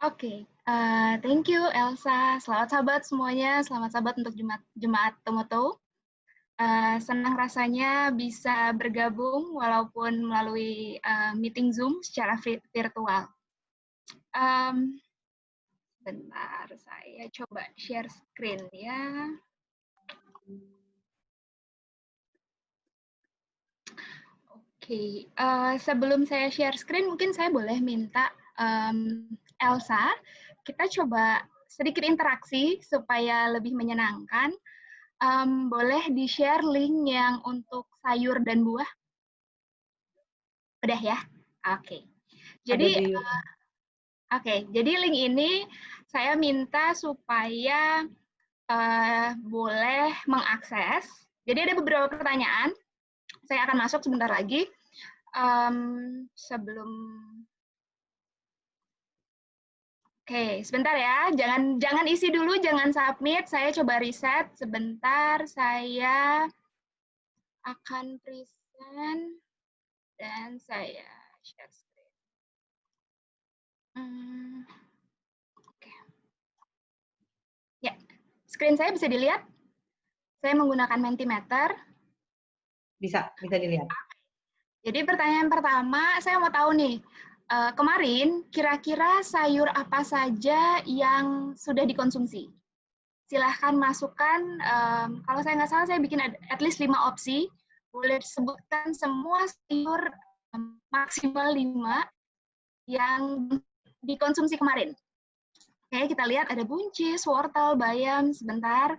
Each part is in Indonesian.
Oke, thank you Elsa. Selamat sahabat semuanya, selamat sahabat untuk jemaat Tomoto. Senang rasanya bisa bergabung walaupun melalui meeting Zoom secara virtual. Bentar, saya coba share screen ya. Oke, sebelum saya share screen, mungkin saya boleh minta Elsa, kita coba sedikit interaksi supaya lebih menyenangkan. Boleh di-share link yang untuk sayur dan buah? Udah ya? Oke. Jadi, jadi link ini saya minta supaya boleh mengakses. Jadi ada beberapa pertanyaan. Saya akan masuk sebentar lagi. Oke, sebentar ya. Jangan isi dulu, jangan submit. Saya coba reset sebentar. Saya akan present dan saya share screen. Oke. Ya, screen saya bisa dilihat. Saya menggunakan Mentimeter. Bisa dilihat. Jadi pertanyaan pertama, saya mau tahu nih, kemarin kira-kira sayur apa saja yang sudah dikonsumsi? Silahkan masukkan, kalau saya nggak salah saya bikin at least 5 opsi, boleh disebutkan semua sayur maksimal 5 yang dikonsumsi kemarin. Oke, kita lihat ada buncis, wortel, bayam, sebentar.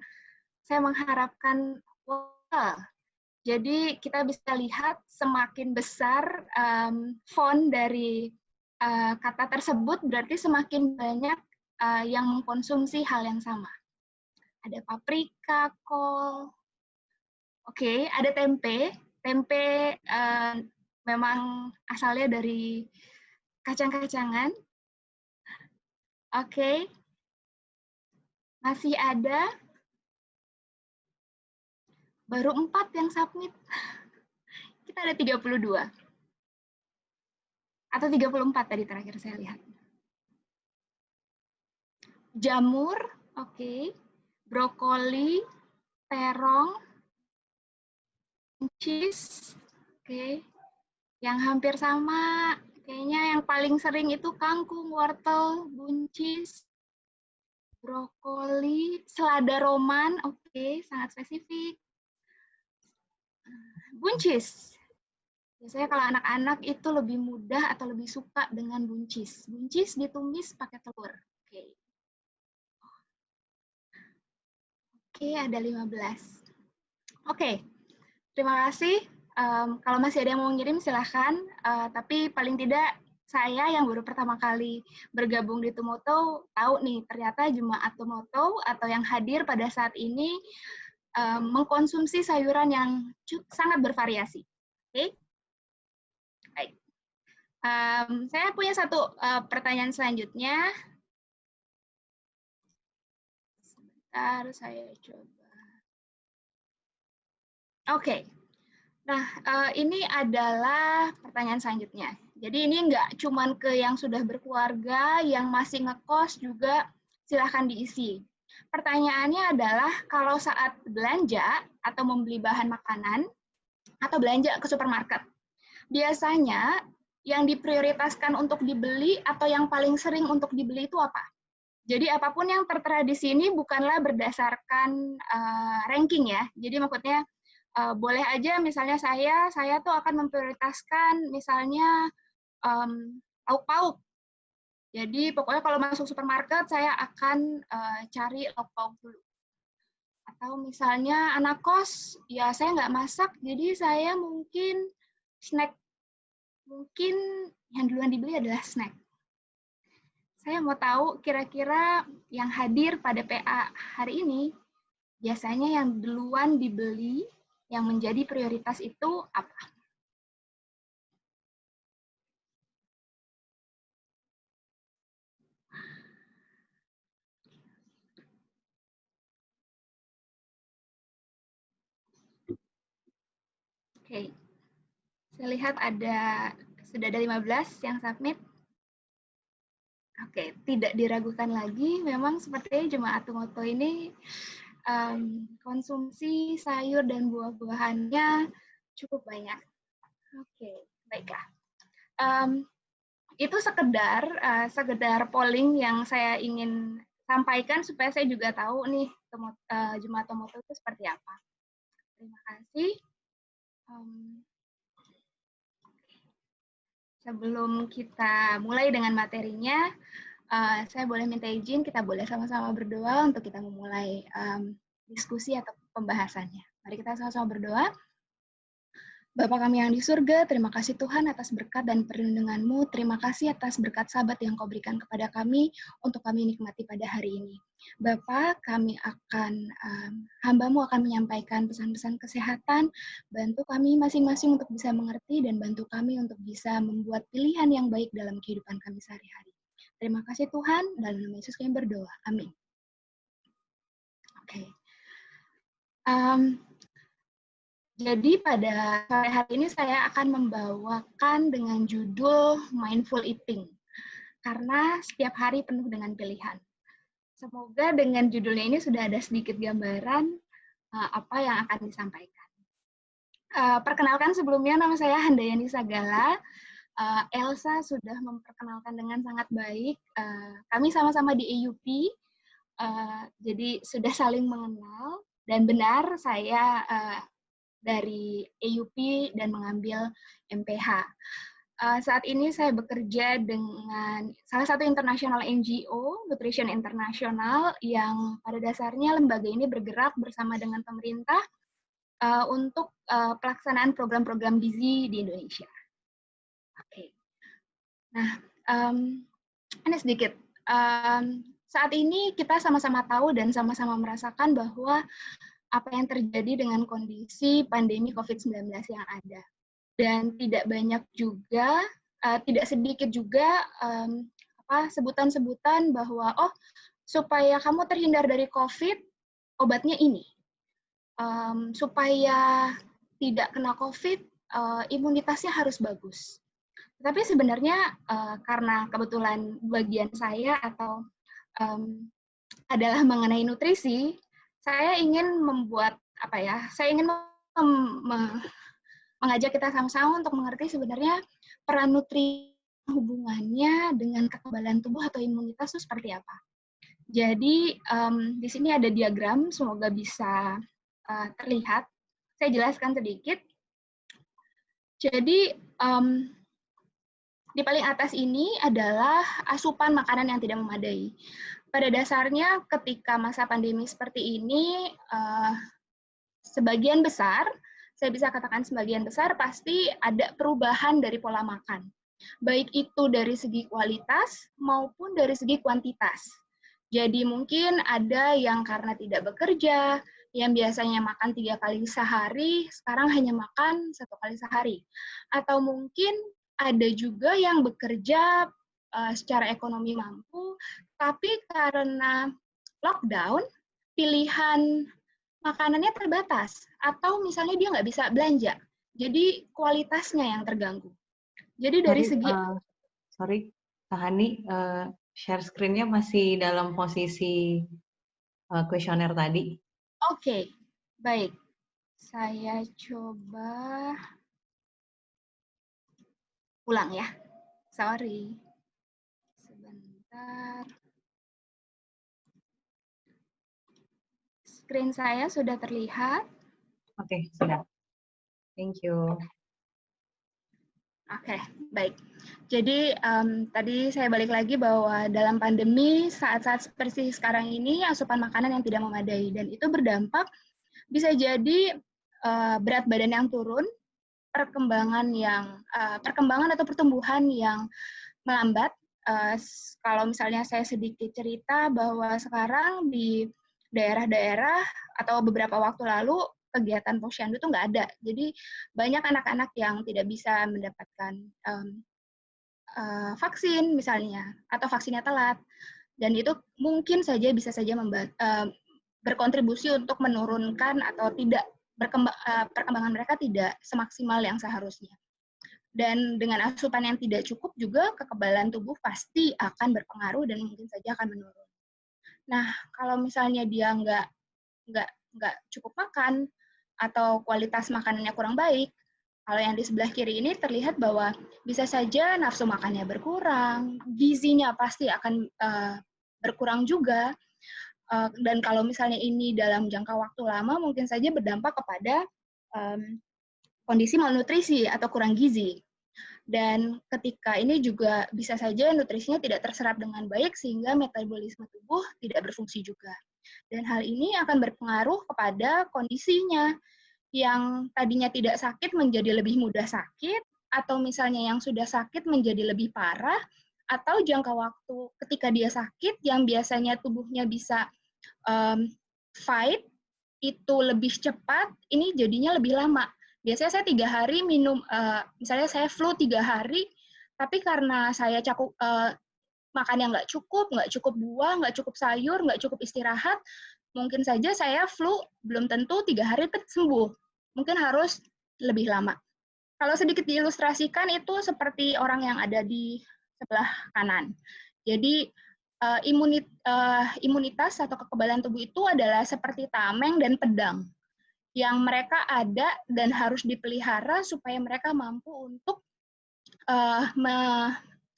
Saya mengharapkan, jadi kita bisa lihat semakin besar font dari kata tersebut, berarti semakin banyak yang mengkonsumsi hal yang sama. Ada paprika, kol. Oke, ada tempe. Tempe memang asalnya dari kacang-kacangan. Oke. Masih ada baru 4 yang submit. Kita ada 32. Atau 34 tadi terakhir saya lihat. Jamur, oke. Brokoli, terong, buncis, oke. Yang hampir sama, kayaknya yang paling sering itu kangkung, wortel, buncis, brokoli, selada roman, oke, sangat spesifik. Buncis. Biasanya kalau anak-anak itu lebih mudah atau lebih suka dengan buncis. Buncis ditumis pakai telur. Oke. Oke, ada 15. Oke, terima kasih. Kalau masih ada yang mau ngirim silahkan, tapi paling tidak saya yang baru pertama kali bergabung di Tomoto tahu nih ternyata jemaat Tomoto atau yang hadir pada saat ini mengkonsumsi sayuran yang sangat bervariasi. Oke, baik. Saya punya satu pertanyaan selanjutnya. Sebentar, saya coba. Oke. Nah, ini adalah pertanyaan selanjutnya. Jadi ini nggak cuma ke yang sudah berkeluarga, yang masih ngekos juga silahkan diisi. Pertanyaannya adalah kalau saat belanja atau membeli bahan makanan atau belanja ke supermarket, biasanya yang diprioritaskan untuk dibeli atau yang paling sering untuk dibeli itu apa? Jadi apapun yang tertera di sini bukanlah berdasarkan ranking ya. Jadi maksudnya boleh aja misalnya saya tuh akan memprioritaskan misalnya lauk pauk. Jadi pokoknya kalau masuk supermarket saya akan cari lauk pauk dulu. Atau misalnya anak kos, ya saya nggak masak, jadi saya mungkin snack. Mungkin yang duluan dibeli adalah snack. Saya mau tahu kira-kira yang hadir pada PA hari ini, biasanya yang duluan dibeli, yang menjadi prioritas itu apa? Oke, saya lihat sudah ada 15 yang submit. Oke, tidak diragukan lagi, memang sepertinya jemaat Tumoto ini konsumsi sayur dan buah-buahannya cukup banyak. Oke, baiklah. Itu sekedar polling yang saya ingin sampaikan supaya saya juga tahu nih jemaat Tumoto itu seperti apa. Terima kasih. Sebelum kita mulai dengan materinya, saya boleh minta izin, kita boleh sama-sama berdoa untuk kita memulai diskusi atau pembahasannya. Mari kita sama-sama berdoa. Bapa kami yang di surga, terima kasih Tuhan atas berkat dan perlindungan-Mu. Terima kasih atas berkat sahabat yang Kau berikan kepada kami untuk kami nikmati pada hari ini. Bapa, hamba-Mu akan menyampaikan pesan-pesan kesehatan, bantu kami masing-masing untuk bisa mengerti dan bantu kami untuk bisa membuat pilihan yang baik dalam kehidupan kami sehari-hari. Terima kasih Tuhan, dalam nama Yesus kami berdoa. Amin. Oke. Jadi pada sore hari ini saya akan membawakan dengan judul Mindful Eating, karena setiap hari penuh dengan pilihan. Semoga dengan judulnya ini sudah ada sedikit gambaran apa yang akan disampaikan. Perkenalkan sebelumnya, nama saya Handayani Sagala. Elsa sudah memperkenalkan dengan sangat baik. Kami sama-sama di AUP, jadi sudah saling mengenal, dan benar saya dari AUP dan mengambil MPH. Saat ini saya bekerja dengan salah satu internasional NGO, Nutrition International, yang pada dasarnya lembaga ini bergerak bersama dengan pemerintah untuk pelaksanaan program-program gizi di Indonesia. Oke. Nah, ini sedikit. Saat ini kita sama-sama tahu dan sama-sama merasakan bahwa apa yang terjadi dengan kondisi pandemi COVID-19 yang ada. Dan tidak banyak juga, tidak sedikit juga sebutan-sebutan bahwa, supaya kamu terhindar dari COVID, obatnya ini. Supaya tidak kena COVID, imunitasnya harus bagus. Tapi sebenarnya karena kebetulan bagian saya atau adalah mengenai nutrisi, saya ingin saya ingin mengajak kita sama-sama untuk mengerti sebenarnya peran nutrisi hubungannya dengan kekebalan tubuh atau imunitas itu seperti apa. Jadi di sini ada diagram, semoga bisa terlihat. Saya jelaskan sedikit. Jadi di paling atas ini adalah asupan makanan yang tidak memadai. Pada dasarnya ketika masa pandemi seperti ini, sebagian besar, saya bisa katakan sebagian besar, pasti ada perubahan dari pola makan. Baik itu dari segi kualitas maupun dari segi kuantitas. Jadi mungkin ada yang karena tidak bekerja, yang biasanya makan 3 kali sehari, sekarang hanya makan 1 kali sehari. Atau mungkin ada juga yang bekerja secara ekonomi mampu, tapi karena lockdown, pilihan makanannya terbatas, atau misalnya dia nggak bisa belanja, jadi kualitasnya yang terganggu. Jadi dari segi... Sorry, Kak Hani, share screen-nya masih dalam posisi kuesioner tadi. Oke, baik. Saya coba ulang ya. Sorry. Sebentar. Screen saya sudah terlihat. Oke, sudah. Thank you. Oke, baik. Jadi tadi saya balik lagi bahwa dalam pandemi saat-saat seperti sekarang ini asupan makanan yang tidak memadai dan itu berdampak bisa jadi berat badan yang turun, perkembangan atau pertumbuhan yang melambat. Kalau misalnya saya sedikit cerita bahwa sekarang di daerah-daerah atau beberapa waktu lalu kegiatan posyandu itu nggak ada. Jadi banyak anak-anak yang tidak bisa mendapatkan vaksin misalnya, atau vaksinnya telat. Dan itu mungkin saja bisa saja berkontribusi untuk menurunkan atau tidak perkembangan mereka tidak semaksimal yang seharusnya. Dan dengan asupan yang tidak cukup juga kekebalan tubuh pasti akan berpengaruh dan mungkin saja akan menurun. Nah, kalau misalnya dia nggak cukup makan atau kualitas makanannya kurang baik, kalau yang di sebelah kiri ini terlihat bahwa bisa saja nafsu makannya berkurang, gizinya pasti akan berkurang juga, dan kalau misalnya ini dalam jangka waktu lama mungkin saja berdampak kepada kondisi malnutrisi atau kurang gizi. Dan ketika ini juga bisa saja nutrisinya tidak terserap dengan baik sehingga metabolisme tubuh tidak berfungsi juga. Dan hal ini akan berpengaruh kepada kondisinya yang tadinya tidak sakit menjadi lebih mudah sakit, atau misalnya yang sudah sakit menjadi lebih parah, atau jangka waktu ketika dia sakit yang biasanya tubuhnya bisa fight itu lebih cepat, ini jadinya lebih lama. Biasanya saya 3 hari minum, misalnya saya flu 3 hari, tapi karena saya makan yang nggak cukup buah, nggak cukup sayur, nggak cukup istirahat, mungkin saja saya flu belum tentu 3 hari sembuh. Mungkin harus lebih lama. Kalau sedikit diilustrasikan itu seperti orang yang ada di sebelah kanan. Jadi imunitas atau kekebalan tubuh itu adalah seperti tameng dan pedang yang mereka ada dan harus dipelihara supaya mereka mampu untuk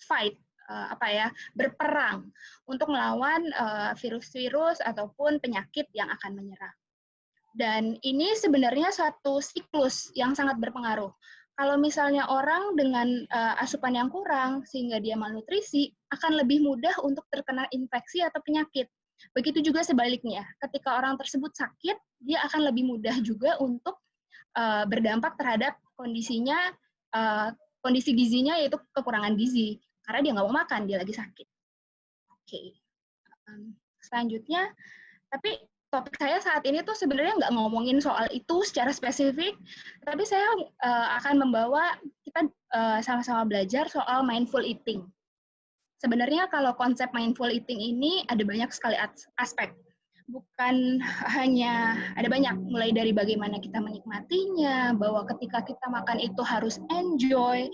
fight, berperang untuk melawan virus-virus ataupun penyakit yang akan menyerang. Dan ini sebenarnya satu siklus yang sangat berpengaruh. Kalau misalnya orang dengan asupan yang kurang sehingga dia malnutrisi, akan lebih mudah untuk terkena infeksi atau penyakit. Begitu juga sebaliknya, ketika orang tersebut sakit, dia akan lebih mudah juga untuk berdampak terhadap kondisinya, kondisi gizinya yaitu kekurangan gizi, karena dia nggak mau makan, dia lagi sakit. Oke. Selanjutnya, tapi topik saya saat ini tuh sebenarnya nggak ngomongin soal itu secara spesifik, tapi saya akan membawa kita sama-sama belajar soal mindful eating. Sebenarnya kalau konsep mindful eating ini ada banyak sekali aspek. Bukan hanya, ada banyak, mulai dari bagaimana kita menikmatinya, bahwa ketika kita makan itu harus enjoy,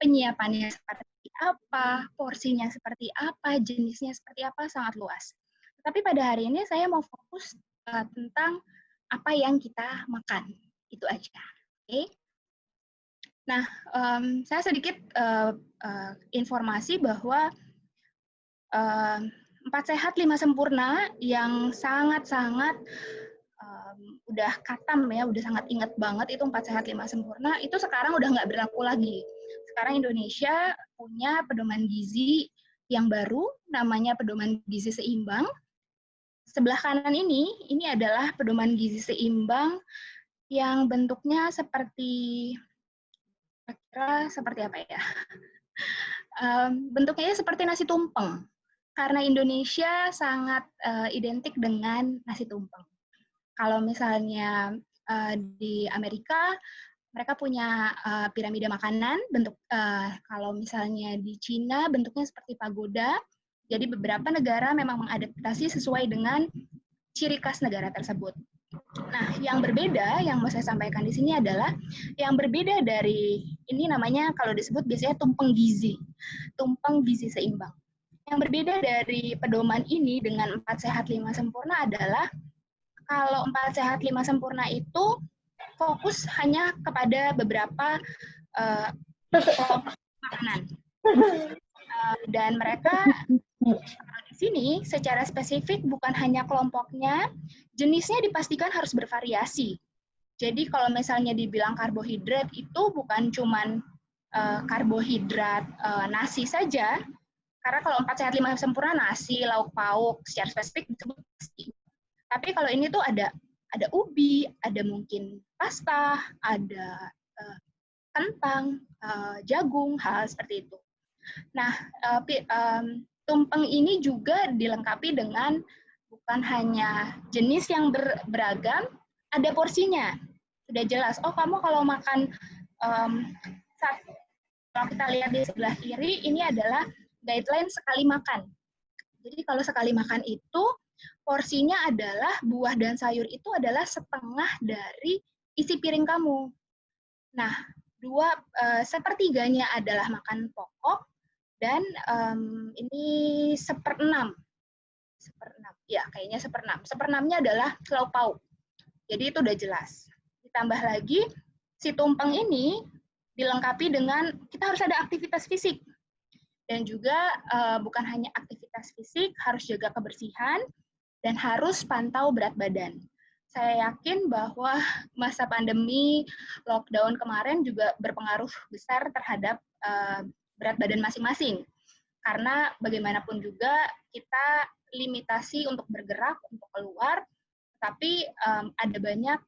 penyiapannya seperti apa, porsinya seperti apa, jenisnya seperti apa, sangat luas. Tapi pada hari ini saya mau fokus tentang apa yang kita makan, itu aja. Oke? Nah, saya sedikit informasi bahwa 4 sehat 5 sempurna yang sangat-sangat udah katam ya, udah sangat ingat banget itu 4 sehat 5 sempurna, itu sekarang udah nggak berlaku lagi. Sekarang Indonesia punya pedoman gizi yang baru, namanya pedoman gizi seimbang. Sebelah kanan ini adalah pedoman gizi seimbang yang bentuknya seperti, kira-kira seperti apa ya? Bentuknya seperti nasi tumpeng, karena Indonesia sangat identik dengan nasi tumpeng. Kalau misalnya di Amerika, mereka punya piramida makanan, bentuk kalau misalnya di Cina bentuknya seperti pagoda. Jadi beberapa negara memang mengadaptasi sesuai dengan ciri khas negara tersebut. Nah, yang berbeda yang mau saya sampaikan di sini adalah yang berbeda dari ini namanya kalau disebut biasanya tumpeng gizi seimbang. Yang berbeda dari pedoman ini dengan 4 sehat 5 sempurna adalah kalau 4 sehat 5 sempurna itu fokus hanya kepada beberapa kelompok makanan. Dan mereka di sini secara spesifik bukan hanya kelompoknya, jenisnya dipastikan harus bervariasi. Jadi kalau misalnya dibilang karbohidrat itu bukan cuman karbohidrat nasi saja, karena kalau 4 sehat 5 sempurna nasi, lauk pauk secara spesifik disebut nasi. Tapi kalau ini tuh ada ubi, ada mungkin pasta, ada kentang, jagung, hal seperti itu. Nah, tumpeng ini juga dilengkapi dengan bukan hanya jenis yang beragam, ada porsinya. Sudah jelas, oh kamu kalau makan, kalau kita lihat di sebelah kiri, ini adalah guideline sekali makan. Jadi kalau sekali makan itu, porsinya adalah buah dan sayur itu adalah setengah dari isi piring kamu. Nah, sepertiganya adalah makan pokok, dan ini seperenam, ya kayaknya seperenamnya adalah lauk pauk. Jadi itu udah jelas. Ditambah lagi, si tumpeng ini dilengkapi dengan kita harus ada aktivitas fisik. Dan juga bukan hanya aktivitas fisik, harus jaga kebersihan, dan harus pantau berat badan. Saya yakin bahwa masa pandemi, lockdown kemarin juga berpengaruh besar terhadap berat badan masing-masing. Karena bagaimanapun juga kita limitasi untuk bergerak, untuk keluar, tapi ada banyak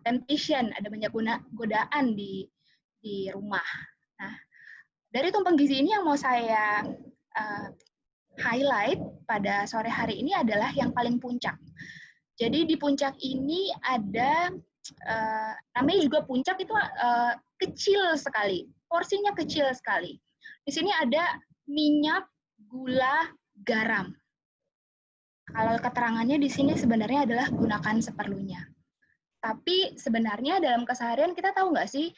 temptation, ada banyak godaan di rumah. Nah, dari tumpeng gizi ini yang mau saya highlight pada sore hari ini adalah yang paling puncak. Jadi di puncak ini ada, namanya juga puncak itu kecil sekali, porsinya kecil sekali. Di sini ada minyak, gula, garam. Kalau keterangannya di sini sebenarnya adalah gunakan seperlunya. Tapi sebenarnya dalam keseharian kita tahu nggak sih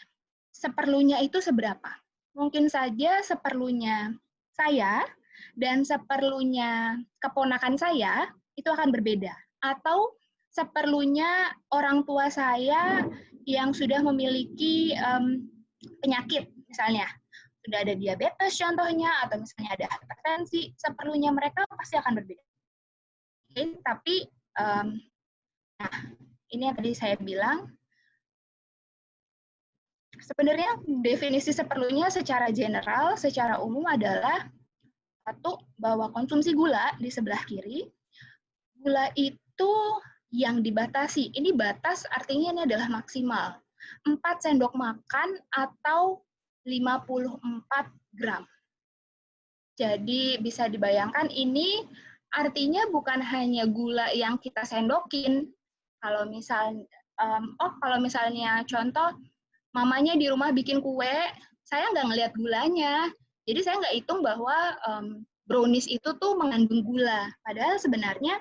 seperlunya itu seberapa? Mungkin saja seperlunya saya dan seperlunya keponakan saya itu akan berbeda. Atau seperlunya orang tua saya yang sudah memiliki penyakit, misalnya sudah ada diabetes contohnya, atau misalnya ada hipertensi, seperlunya mereka pasti akan berbeda. Oke, tapi nah, ini yang tadi saya bilang, sebenarnya definisi seperlunya secara general, secara umum adalah satu, bahwa konsumsi gula di sebelah kiri, gula itu yang dibatasi. Ini batas artinya ini adalah maksimal. 4 sendok makan atau 54 gram. Jadi bisa dibayangkan ini artinya bukan hanya gula yang kita sendokin. Kalau misalnya contoh, mamanya di rumah bikin kue, saya nggak ngelihat gulanya. Jadi saya nggak hitung bahwa brownies itu tuh mengandung gula. Padahal sebenarnya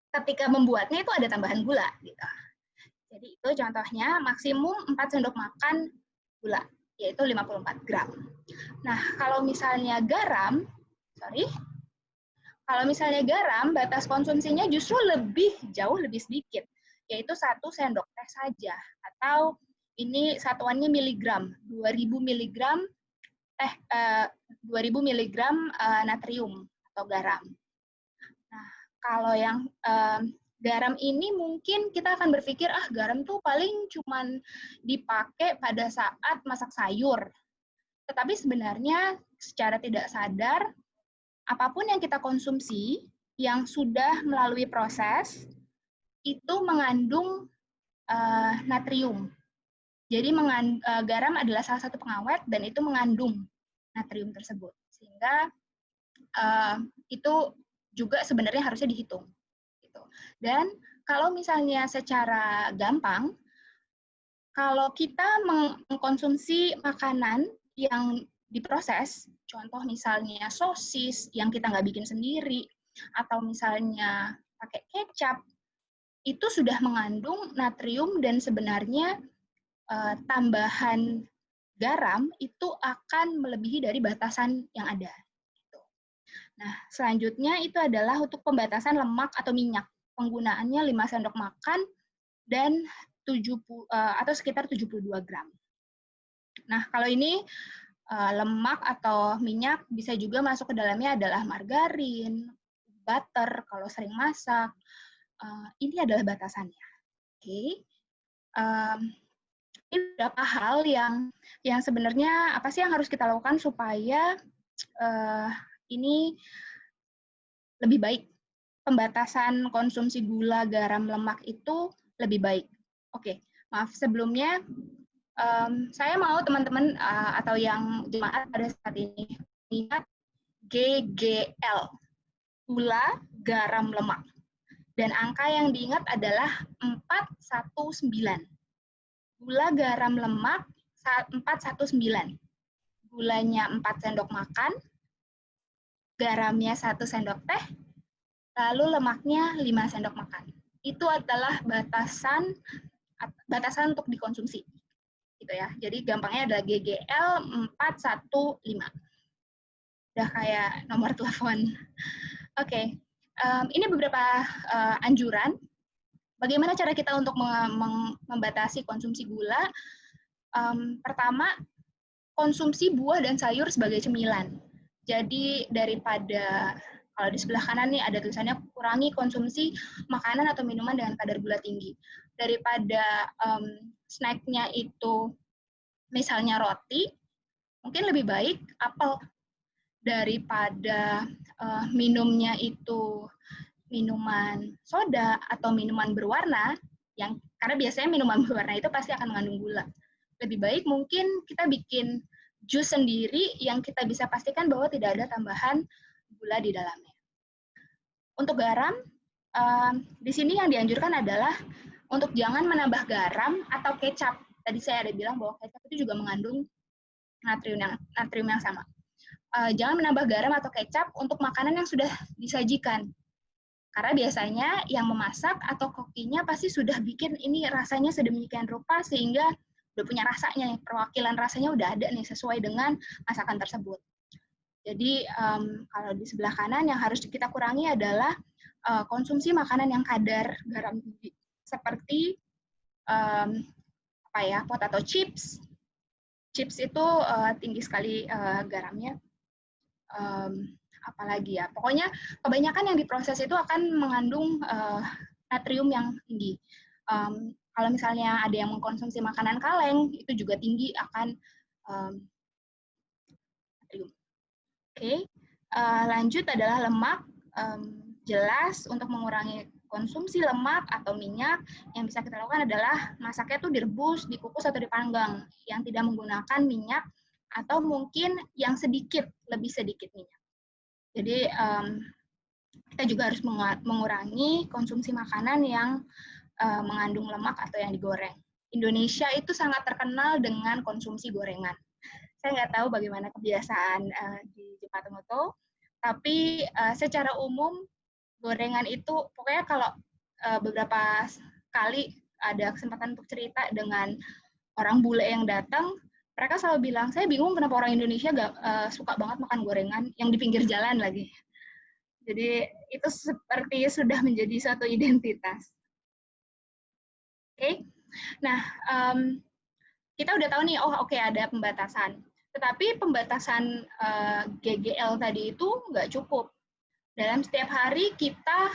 ketika membuatnya itu ada tambahan gula. Gitu. Jadi itu contohnya maksimum 4 sendok makan gula, yaitu 54 gram. Nah, kalau misalnya garam, batas konsumsinya justru jauh lebih sedikit, yaitu 1 sendok teh saja, atau ini satuannya miligram, 2000 miligram 2000 miligram natrium atau garam. Nah, kalau yang garam ini mungkin kita akan berpikir, garam tuh paling cuman dipakai pada saat masak sayur. Tetapi sebenarnya secara tidak sadar, apapun yang kita konsumsi yang sudah melalui proses, itu mengandung natrium. Jadi garam adalah salah satu pengawet dan itu mengandung natrium tersebut. Sehingga itu juga sebenarnya harusnya dihitung. Dan kalau misalnya secara gampang, kalau kita mengkonsumsi makanan yang diproses, contoh misalnya sosis yang kita nggak bikin sendiri, atau misalnya pakai kecap, itu sudah mengandung natrium dan sebenarnya tambahan garam itu akan melebihi dari batasan yang ada. Nah, selanjutnya itu adalah untuk pembatasan lemak atau minyak. Penggunaannya 5 sendok makan dan atau sekitar 72 gram. Nah, kalau ini lemak atau minyak bisa juga masuk ke dalamnya adalah margarin, butter kalau sering masak. Ini adalah batasannya. Oke. Ini beberapa hal yang sebenarnya apa sih yang harus kita lakukan supaya ini lebih baik. Pembatasan konsumsi gula, garam, lemak itu lebih baik. Oke, maaf sebelumnya saya mau teman-teman atau yang jemaat pada saat ini ingat GGL, gula, garam, lemak. Dan angka yang diingat adalah 419. Gula, garam, lemak 419. Gulanya 4 sendok makan, garamnya 1 sendok teh, lalu lemaknya 5 sendok makan. Itu adalah batasan untuk dikonsumsi. gitu ya. Jadi gampangnya adalah GGL 415. Udah kayak nomor telepon. Oke. Ini beberapa anjuran. Bagaimana cara kita untuk membatasi konsumsi gula? Pertama, konsumsi buah dan sayur sebagai cemilan. Jadi daripada, kalau di sebelah kanan nih ada tulisannya kurangi konsumsi makanan atau minuman dengan kadar gula tinggi. Daripada snacknya itu misalnya roti, mungkin lebih baik apel. Daripada minumnya itu minuman soda atau minuman berwarna, karena biasanya minuman berwarna itu pasti akan mengandung gula. Lebih baik mungkin kita bikin jus sendiri yang kita bisa pastikan bahwa tidak ada tambahan gula di dalamnya. Untuk garam, di sini yang dianjurkan adalah untuk jangan menambah garam atau kecap. Tadi saya ada bilang bahwa kecap itu juga mengandung natrium yang sama. Jangan menambah garam atau kecap untuk makanan yang sudah disajikan. Karena biasanya yang memasak atau kokinya pasti sudah bikin ini rasanya sedemikian rupa sehingga udah punya rasanya, perwakilan rasanya udah ada nih sesuai dengan masakan tersebut. Jadi kalau di sebelah kanan yang harus kita kurangi adalah konsumsi makanan yang kadar garam tinggi, seperti potato chips. Chips itu tinggi sekali garamnya. Apalagi ya, pokoknya kebanyakan yang diproses itu akan mengandung natrium yang tinggi. Kalau misalnya ada yang mengkonsumsi makanan kaleng, itu juga tinggi akan natrium. Oke. Lanjut adalah lemak. Jelas untuk mengurangi konsumsi lemak atau minyak, yang bisa kita lakukan adalah masaknya tuh direbus, dikukus atau dipanggang, yang tidak menggunakan minyak atau mungkin yang lebih sedikit minyak. Jadi kita juga harus mengurangi konsumsi makanan yang mengandung lemak atau yang digoreng. Indonesia itu sangat terkenal dengan konsumsi gorengan. Saya nggak tahu bagaimana kebiasaan di Jepang, tapi secara umum gorengan itu pokoknya kalau beberapa kali ada kesempatan untuk cerita dengan orang bule yang datang, mereka selalu bilang, saya bingung kenapa orang Indonesia suka banget makan gorengan yang di pinggir jalan lagi. Jadi itu seperti sudah menjadi suatu identitas. Oke. Nah, kita udah tahu nih, ada pembatasan. Tetapi pembatasan GGL tadi itu nggak cukup. Dalam setiap hari kita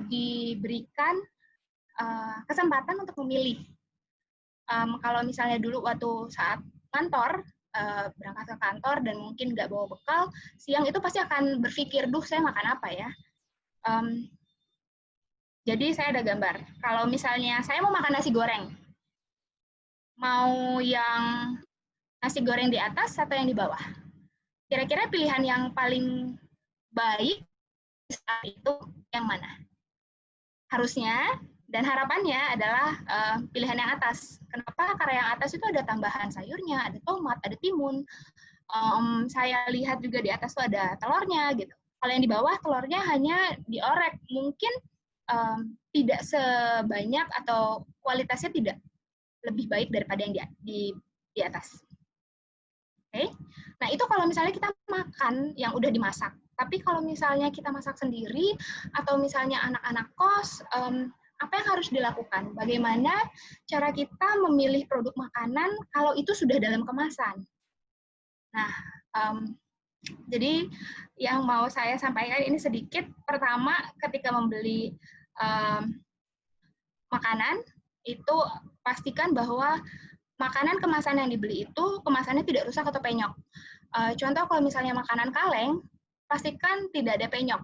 diberikan kesempatan untuk memilih. Kalau misalnya dulu waktu saat kantor, berangkat ke kantor dan mungkin nggak bawa bekal, siang itu pasti akan berpikir, saya makan apa ya? Jadi saya ada gambar. Kalau misalnya saya mau makan nasi goreng, mau yang nasi goreng di atas atau yang di bawah? Kira-kira pilihan yang paling baik saat itu yang mana? Harusnya dan harapannya adalah pilihan yang atas. Kenapa? Karena yang atas itu ada tambahan sayurnya, ada tomat, ada timun. Saya lihat juga di atas itu ada telurnya gitu. Kalau yang di bawah telurnya hanya diorek, mungkin tidak sebanyak atau kualitasnya tidak lebih baik daripada yang di atas. Oke. Nah, itu kalau misalnya kita makan yang udah dimasak. Tapi kalau misalnya kita masak sendiri atau misalnya anak-anak kos, apa yang harus dilakukan? Bagaimana cara kita memilih produk makanan kalau itu sudah dalam kemasan? Nah, jadi yang mau saya sampaikan ini sedikit. Pertama, ketika membeli makanan, itu pastikan bahwa makanan kemasan yang dibeli itu kemasannya tidak rusak atau penyok. Contoh kalau misalnya makanan kaleng, pastikan tidak ada penyok.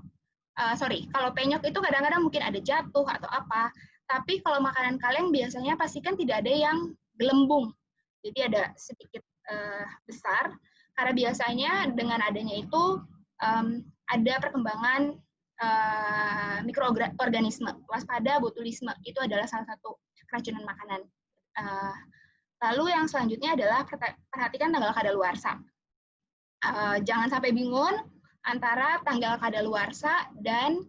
Kalau penyok itu kadang-kadang mungkin ada jatuh atau apa, tapi kalau makanan kaleng biasanya pastikan tidak ada yang gelembung. Jadi ada sedikit besar, karena biasanya dengan adanya itu ada perkembangan mikroorganisme. Waspada botulisme, itu adalah salah satu keracunan makanan. Lalu yang selanjutnya adalah perhatikan tanggal kadaluarsa. Jangan sampai bingung antara tanggal kadaluarsa dan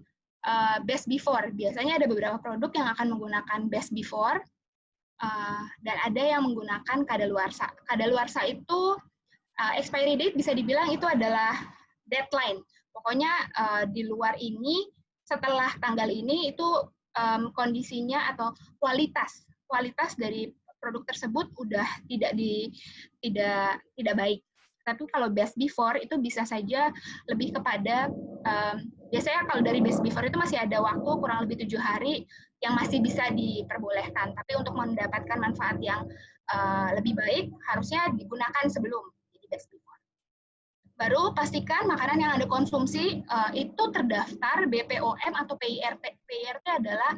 best before. Biasanya ada beberapa produk yang akan menggunakan best before. dan ada yang menggunakan kadaluarsa. Kadaluarsa itu expiry date bisa dibilang itu adalah deadline. Pokoknya di luar ini, setelah tanggal ini itu kondisinya atau kualitas dari produk tersebut udah tidak baik. Tapi kalau best before itu bisa saja lebih kepada biasanya kalau dari best before itu masih ada waktu kurang lebih 7 hari yang masih bisa diperbolehkan. Tapi untuk mendapatkan manfaat yang lebih baik harusnya digunakan sebelum jadi best before. Baru pastikan makanan yang Anda konsumsi itu terdaftar BPOM atau PIRT. PIRT adalah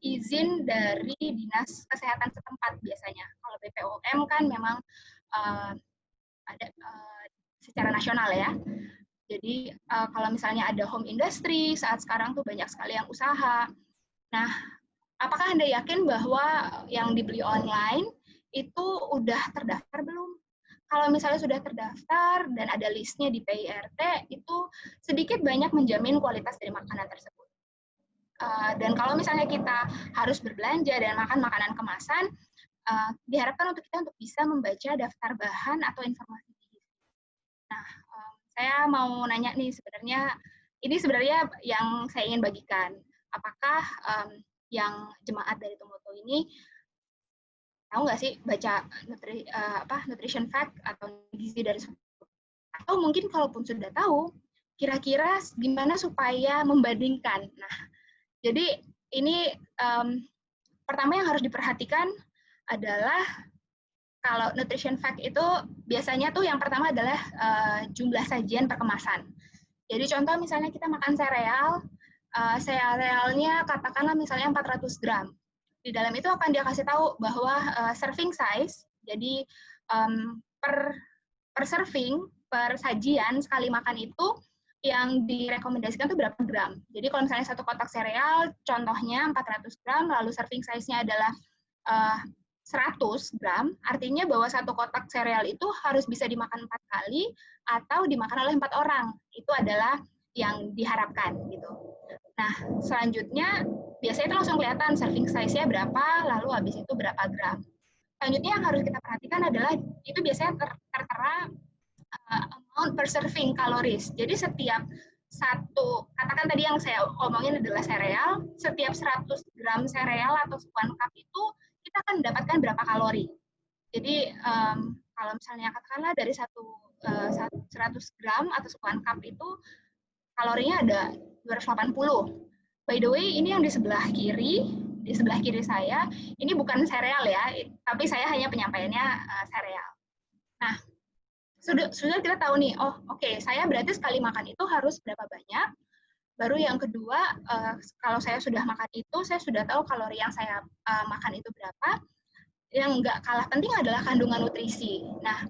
izin dari Dinas Kesehatan setempat biasanya. Kalau BPOM kan memang ada secara nasional ya. Jadi kalau misalnya ada home industry, saat sekarang tuh banyak sekali yang usaha. Nah, apakah Anda yakin bahwa yang dibeli online itu udah terdaftar belum? Kalau misalnya sudah terdaftar dan ada listnya di PIRT, itu sedikit banyak menjamin kualitas dari makanan tersebut. Dan kalau misalnya kita harus berbelanja dan makan makanan kemasan, diharapkan untuk kita untuk bisa membaca daftar bahan atau informasi gizi. Nah, saya mau nanya nih ini sebenarnya yang saya ingin bagikan. Apakah yang jemaat dari Tumoto ini tahu nggak sih baca nutrition fact atau gizi dari atau mungkin kalaupun sudah tahu, kira-kira gimana supaya membandingkan. Nah, jadi ini pertama yang harus diperhatikan adalah kalau nutrition fact itu biasanya tuh yang pertama adalah jumlah sajian per kemasan. Jadi contoh misalnya kita makan sereal, serealnya katakanlah misalnya 400 gram. Di dalam itu akan dia kasih tahu bahwa serving size, jadi per serving, per sajian sekali makan itu yang direkomendasikan itu berapa gram. Jadi kalau misalnya satu kotak sereal, contohnya 400 gram, lalu serving size-nya adalah 100 gram, artinya bahwa satu kotak sereal itu harus bisa dimakan 4 kali atau dimakan oleh 4 orang. Itu adalah yang diharapkan gitu. Nah, selanjutnya biasanya itu langsung kelihatan serving size-nya berapa, lalu habis itu berapa gram. Selanjutnya yang harus kita perhatikan adalah itu biasanya tertera amount per serving calories. Jadi setiap satu, katakan tadi yang saya omongin adalah sereal, setiap 100 gram sereal atau 1 cup itu kita akan mendapatkan berapa kalori. Jadi kalau misalnya katakanlah dari 100 gram atau 1 cup itu kalorinya ada 280. By the way, ini yang di sebelah kiri saya, ini bukan sereal ya, tapi saya hanya penyampaiannya sereal. Nah, sudah kita tahu nih, oh oke, saya berarti sekali makan itu harus berapa banyak. Baru yang kedua, kalau saya sudah makan itu, saya sudah tahu kalori yang saya makan itu berapa. Yang nggak kalah penting adalah kandungan nutrisi. Nah,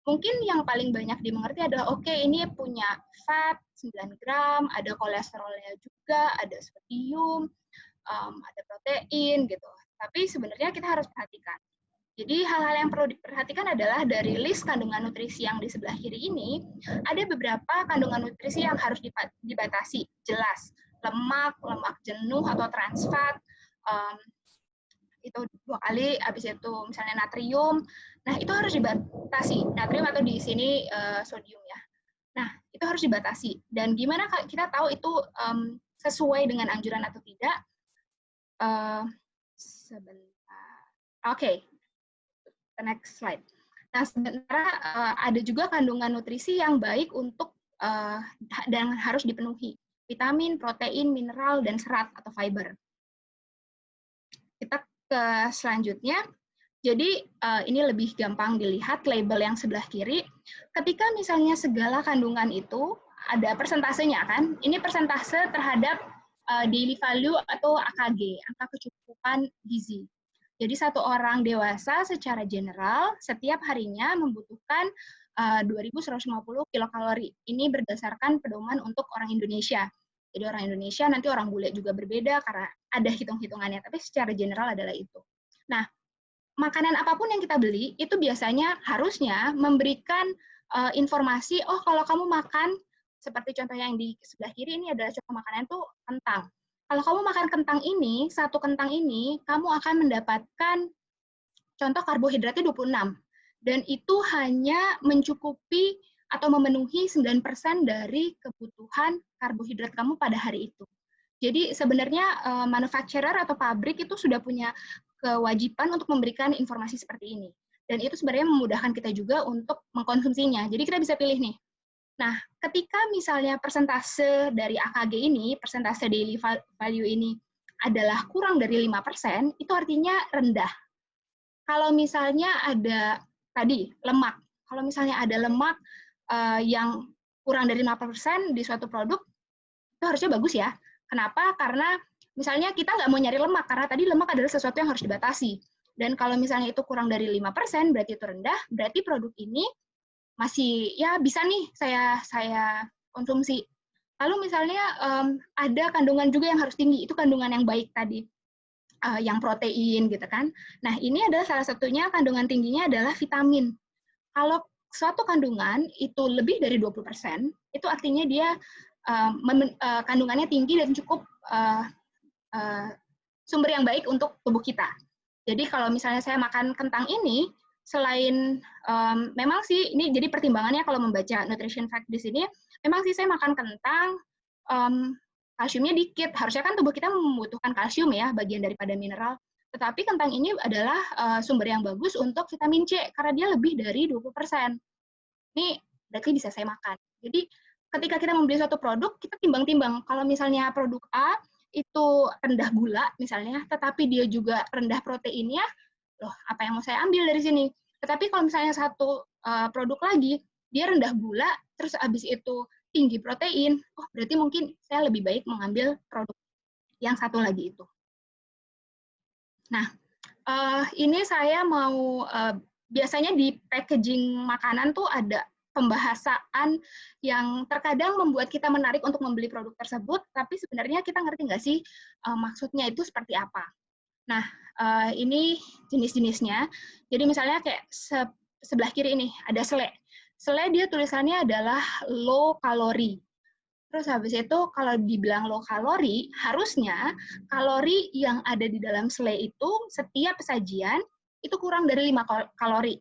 mungkin yang paling banyak dimengerti adalah, oke, ini punya fat 9 gram, ada kolesterolnya juga, ada sodium, ada protein, gitu. Tapi sebenarnya kita harus perhatikan. Jadi hal-hal yang perlu diperhatikan adalah dari list kandungan nutrisi yang di sebelah kiri ini, ada beberapa kandungan nutrisi yang harus dibatasi, jelas. Lemak jenuh atau trans fat, itu 2 kali, habis itu misalnya natrium. Nah, itu harus dibatasi. Natrium atau di sini sodium ya. Nah, itu harus dibatasi. Dan gimana kita tahu itu sesuai dengan anjuran atau tidak? Sebentar. Oke. The next slide. Nah, sementara ada juga kandungan nutrisi yang baik untuk dan harus dipenuhi. Vitamin, protein, mineral, dan serat atau fiber. Kita ke selanjutnya. Jadi ini lebih gampang dilihat label yang sebelah kiri. Ketika misalnya segala kandungan itu ada persentasenya kan, ini persentase terhadap daily value atau AKG, angka kecukupan gizi. Jadi satu orang dewasa secara general setiap harinya membutuhkan 2.150 kilokalori. Ini berdasarkan pedoman untuk orang Indonesia. Jadi orang Indonesia, nanti orang bule juga berbeda karena ada hitung-hitungannya, tapi secara general adalah itu. Nah, makanan apapun yang kita beli, itu biasanya harusnya memberikan informasi, oh kalau kamu makan, seperti contoh yang di sebelah kiri ini adalah contoh makanan itu kentang. Kalau kamu makan kentang ini, satu kentang ini, kamu akan mendapatkan contoh karbohidratnya 26. Dan itu hanya mencukupi atau memenuhi 9% dari kebutuhan karbohidrat kamu pada hari itu. Jadi sebenarnya manufacturer atau pabrik itu sudah punya kewajiban untuk memberikan informasi seperti ini. Dan itu sebenarnya memudahkan kita juga untuk mengkonsumsinya. Jadi kita bisa pilih nih. Nah, ketika misalnya persentase dari AKG ini, persentase daily value ini adalah kurang dari 5%, itu artinya rendah. Kalau misalnya ada tadi lemak, kalau misalnya ada lemak yang kurang dari 5% di suatu produk, itu harusnya bagus ya. Kenapa? Karena misalnya kita nggak mau nyari lemak, karena tadi lemak adalah sesuatu yang harus dibatasi. Dan kalau misalnya itu kurang dari 5%, berarti itu rendah, berarti produk ini masih ya bisa nih saya konsumsi. Lalu misalnya ada kandungan juga yang harus tinggi, itu kandungan yang baik tadi, yang protein gitu kan. Nah ini adalah salah satunya kandungan tingginya adalah vitamin. Kalau suatu kandungan itu lebih dari 20%, itu artinya dia kandungannya tinggi dan cukup sumber yang baik untuk tubuh kita. Jadi kalau misalnya saya makan kentang ini, selain memang sih ini jadi pertimbangannya kalau membaca nutrition fact di sini, memang sih saya makan kentang kalsiumnya dikit. Harusnya kan tubuh kita membutuhkan kalsium ya, bagian daripada mineral. Tetapi kentang ini adalah sumber yang bagus untuk vitamin C karena dia lebih dari 20%. Ini berarti bisa saya makan. Jadi ketika kita membeli suatu produk, kita timbang-timbang. Kalau misalnya produk A itu rendah gula misalnya, tetapi dia juga rendah proteinnya, loh apa yang mau saya ambil dari sini? Tetapi kalau misalnya satu produk lagi, dia rendah gula, terus habis itu tinggi protein, oh berarti mungkin saya lebih baik mengambil produk yang satu lagi itu. Nah, ini saya mau, biasanya di packaging makanan tuh ada pembahasan yang terkadang membuat kita menarik untuk membeli produk tersebut, tapi sebenarnya kita ngerti nggak sih maksudnya itu seperti apa. Nah, ini jenis-jenisnya. Jadi misalnya kayak sebelah kiri ini ada selai. Selai dia tulisannya adalah low kalori. Terus habis itu kalau dibilang low kalori, harusnya kalori yang ada di dalam selai itu setiap sajian itu kurang dari 5 kalori.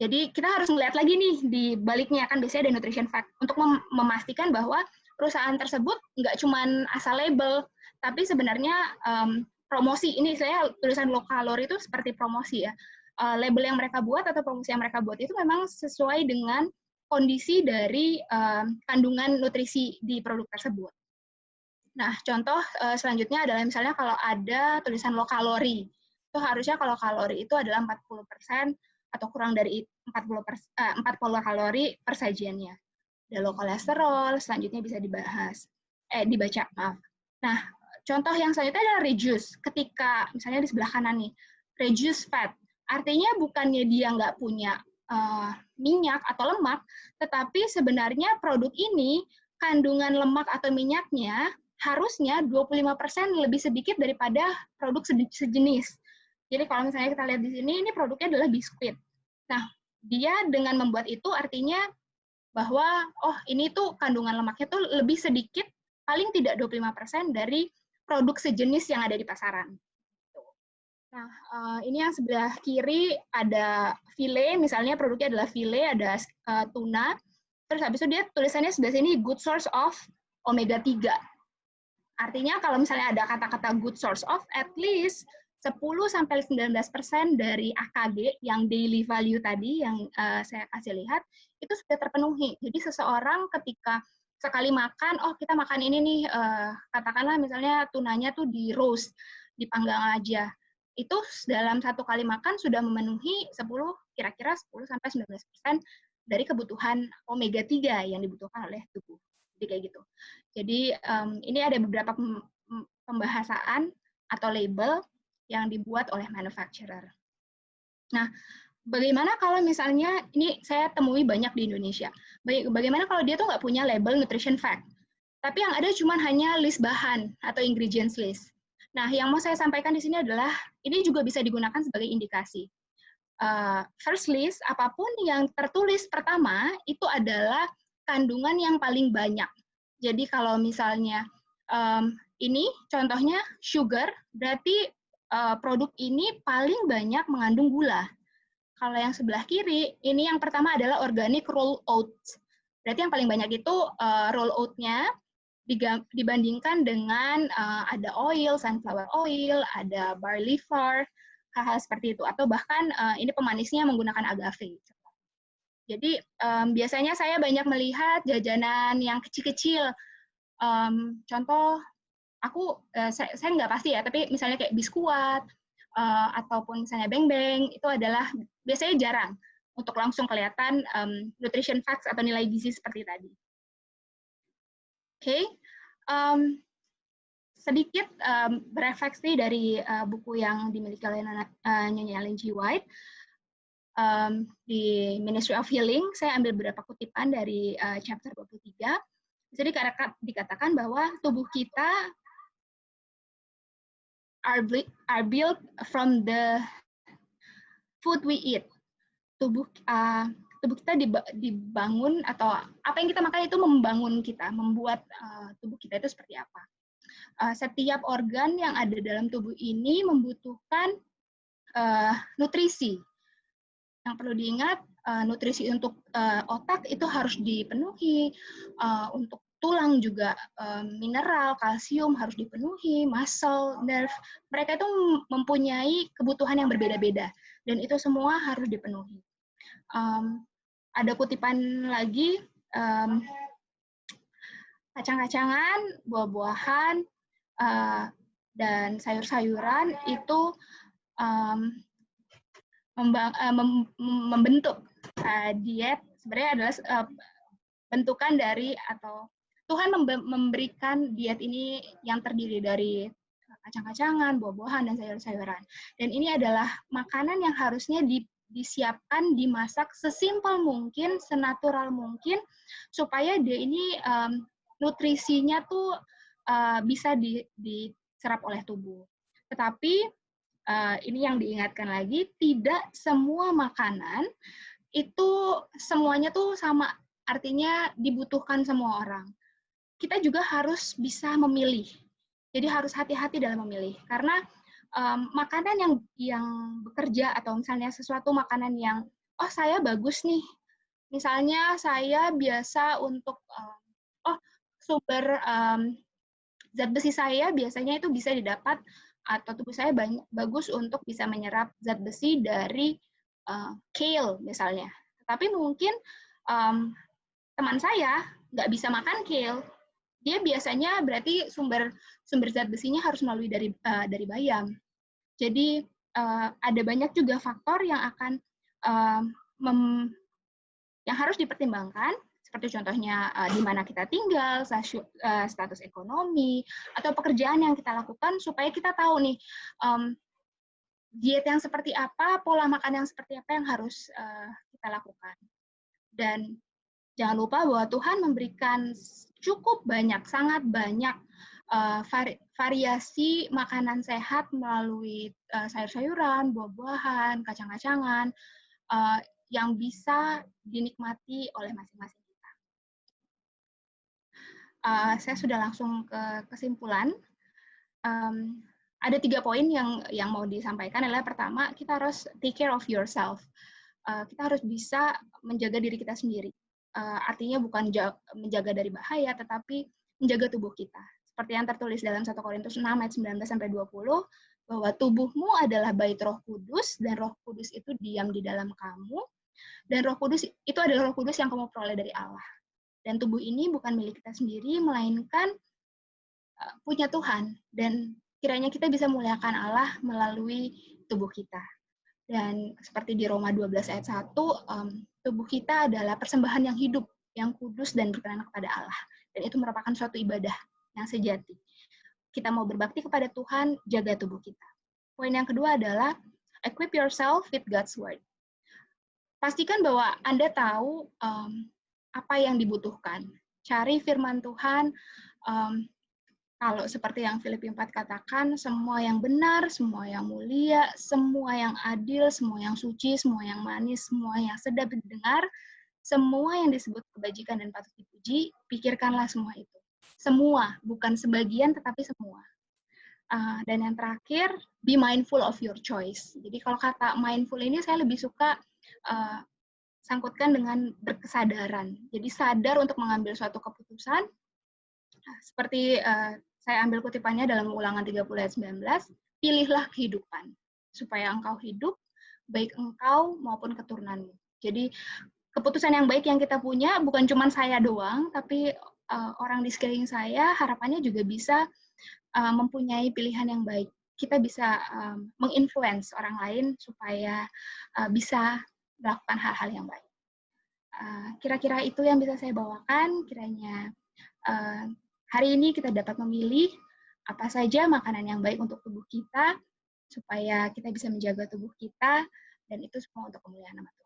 Jadi kita harus melihat lagi nih di baliknya, kan biasanya ada nutrition fact, untuk memastikan bahwa perusahaan tersebut nggak cuma asal label, tapi sebenarnya promosi, ini saya tulisan low kalori itu seperti promosi ya. Label yang mereka buat atau promosi yang mereka buat itu memang sesuai dengan kondisi dari kandungan nutrisi di produk tersebut. Nah, contoh selanjutnya adalah misalnya kalau ada tulisan low kalori, itu harusnya kalau kalori itu adalah 40% atau kurang dari 40 kalori per sajiannya. Ada low kolesterol, selanjutnya bisa dibaca, maaf. Nah, contoh yang selanjutnya adalah reduce. Ketika misalnya di sebelah kanan nih, reduce fat, artinya bukannya dia nggak punya minyak atau lemak, tetapi sebenarnya produk ini kandungan lemak atau minyaknya harusnya 25% lebih sedikit daripada produk sejenis. Jadi kalau misalnya kita lihat di sini, ini produknya adalah biskuit. Nah, dia dengan membuat itu artinya bahwa, oh ini tuh kandungan lemaknya tuh lebih sedikit, paling tidak 25% dari produk sejenis yang ada di pasaran. Nah, ini yang sebelah kiri ada file, misalnya produknya adalah file, ada tuna, terus habis itu dia tulisannya sebelah sini good source of omega 3. Artinya kalau misalnya ada kata-kata good source of, at least 10-19% dari AKG yang daily value tadi yang saya kasih lihat, itu sudah terpenuhi. Jadi seseorang ketika sekali makan, oh kita makan ini nih, katakanlah misalnya tunanya tuh di roast, dipanggang aja. Itu dalam satu kali makan sudah memenuhi kira-kira 10-19% dari kebutuhan omega 3 yang dibutuhkan oleh tubuh. Jadi kayak gitu. Jadi ini ada beberapa pembahasan atau label yang dibuat oleh manufacturer. Nah, bagaimana kalau misalnya, ini saya temui banyak di Indonesia, bagaimana kalau dia tuh nggak punya label nutrition fact, tapi yang ada cuma hanya list bahan atau ingredients list. Nah, yang mau saya sampaikan di sini adalah, ini juga bisa digunakan sebagai indikasi. First list, apapun yang tertulis pertama, itu adalah kandungan yang paling banyak. Jadi kalau misalnya Ini contohnya sugar, berarti produk ini paling banyak mengandung gula. Kalau yang sebelah kiri, ini yang pertama adalah organic roll oats. Berarti yang paling banyak itu roll oat-nya dibandingkan dengan ada oil, sunflower oil, ada barley flour, hal-hal seperti itu. Atau bahkan ini pemanisnya menggunakan agave. Jadi biasanya saya banyak melihat jajanan yang kecil-kecil. Contoh, saya nggak pasti ya, tapi misalnya kayak biskuat, ataupun misalnya beng-beng, itu adalah biasanya jarang untuk langsung kelihatan nutrition facts atau nilai gizi seperti tadi. Oke, sedikit berefleksi dari buku yang dimiliki oleh Nyonya Ellen G. White, di Ministry of Healing, saya ambil beberapa kutipan dari chapter 23. Jadi dikatakan bahwa tubuh kita are built from the food we eat. Tubuh kita dibangun, atau apa yang kita makan itu membangun kita, membuat tubuh kita itu seperti apa. Setiap organ yang ada dalam tubuh ini membutuhkan nutrisi. Yang perlu diingat, nutrisi untuk otak itu harus dipenuhi, untuk tulang juga mineral, kalsium harus dipenuhi, muscle, nerve, mereka itu mempunyai kebutuhan yang berbeda-beda, dan itu semua harus dipenuhi. Ada kutipan lagi, kacang-kacangan, buah-buahan, dan sayur-sayuran itu membentuk diet, sebenarnya adalah bentukan dari, atau Tuhan memberikan diet ini yang terdiri dari kacang-kacangan, buah-buahan, dan sayur-sayuran. Dan ini adalah makanan yang harusnya disiapkan, dimasak sesimpel mungkin, senatural mungkin, supaya dia ini nutrisinya tuh bisa diserap oleh tubuh. Tetapi ini yang diingatkan lagi, tidak semua makanan itu semuanya tuh sama, artinya dibutuhkan semua orang. Kita juga harus bisa memilih. Jadi harus hati-hati dalam memilih, karena makanan yang bekerja, atau misalnya sesuatu makanan yang, oh saya bagus nih, misalnya saya biasa untuk, sumber zat besi saya biasanya itu bisa didapat, atau tubuh saya bagus untuk bisa menyerap zat besi dari kale misalnya. Tapi mungkin teman saya nggak bisa makan kale. Dia biasanya berarti sumber zat besinya harus melalui dari bayam. Jadi ada banyak juga faktor yang akan yang harus dipertimbangkan, seperti contohnya di mana kita tinggal, status ekonomi, atau pekerjaan yang kita lakukan, supaya kita tahu nih diet yang seperti apa, pola makan yang seperti apa yang harus kita lakukan. Dan jangan lupa bahwa Tuhan memberikan cukup banyak, sangat banyak variasi makanan sehat melalui sayur-sayuran, buah-buahan, kacang-kacangan, yang bisa dinikmati oleh masing-masing kita. Saya sudah langsung ke kesimpulan. Ada 3 poin yang mau disampaikan. Adalah pertama, kita harus take care of yourself. Kita harus bisa menjaga diri kita sendiri. Artinya bukan menjaga dari bahaya, tetapi menjaga tubuh kita. Seperti yang tertulis dalam 1 Korintus 6 ayat 19-20, bahwa tubuhmu adalah bait Roh Kudus, dan Roh Kudus itu diam di dalam kamu, dan Roh Kudus itu adalah Roh Kudus yang kamu peroleh dari Allah. Dan tubuh ini bukan milik kita sendiri, melainkan punya Tuhan. Dan kiranya kita bisa muliakan Allah melalui tubuh kita. Dan seperti di Roma 12 ayat 1, tubuh kita adalah persembahan yang hidup, yang kudus dan berkenan kepada Allah. Dan itu merupakan suatu ibadah yang sejati. Kita mau berbakti kepada Tuhan, jaga tubuh kita. Poin yang kedua adalah equip yourself with God's word. Pastikan bahwa Anda tahu apa yang dibutuhkan. Cari firman Tuhan. Kalau seperti yang Filipi 4 katakan, semua yang benar, semua yang mulia, semua yang adil, semua yang suci, semua yang manis, semua yang sedap didengar, semua yang disebut kebajikan dan patut dipuji, pikirkanlah semua itu. semua, bukan sebagian tetapi semua. Dan yang terakhir, be mindful of your choice. Jadi kalau kata mindful ini saya lebih suka sangkutkan dengan berkesadaran. Jadi sadar untuk mengambil suatu keputusan. Seperti saya ambil kutipannya dalam Ulangan 30 ayat 19, pilihlah kehidupan supaya engkau hidup, baik engkau maupun keturunanmu. Jadi keputusan yang baik yang kita punya bukan cuma saya doang, tapi orang di sekeliling saya harapannya juga bisa mempunyai pilihan yang baik. Kita bisa menginfluence orang lain supaya bisa melakukan hal-hal yang baik. Kira-kira itu yang bisa saya bawakan. Kiranya hari ini kita dapat memilih apa saja makanan yang baik untuk tubuh kita, supaya kita bisa menjaga tubuh kita, dan itu semua untuk kemuliaan nama Tuhan.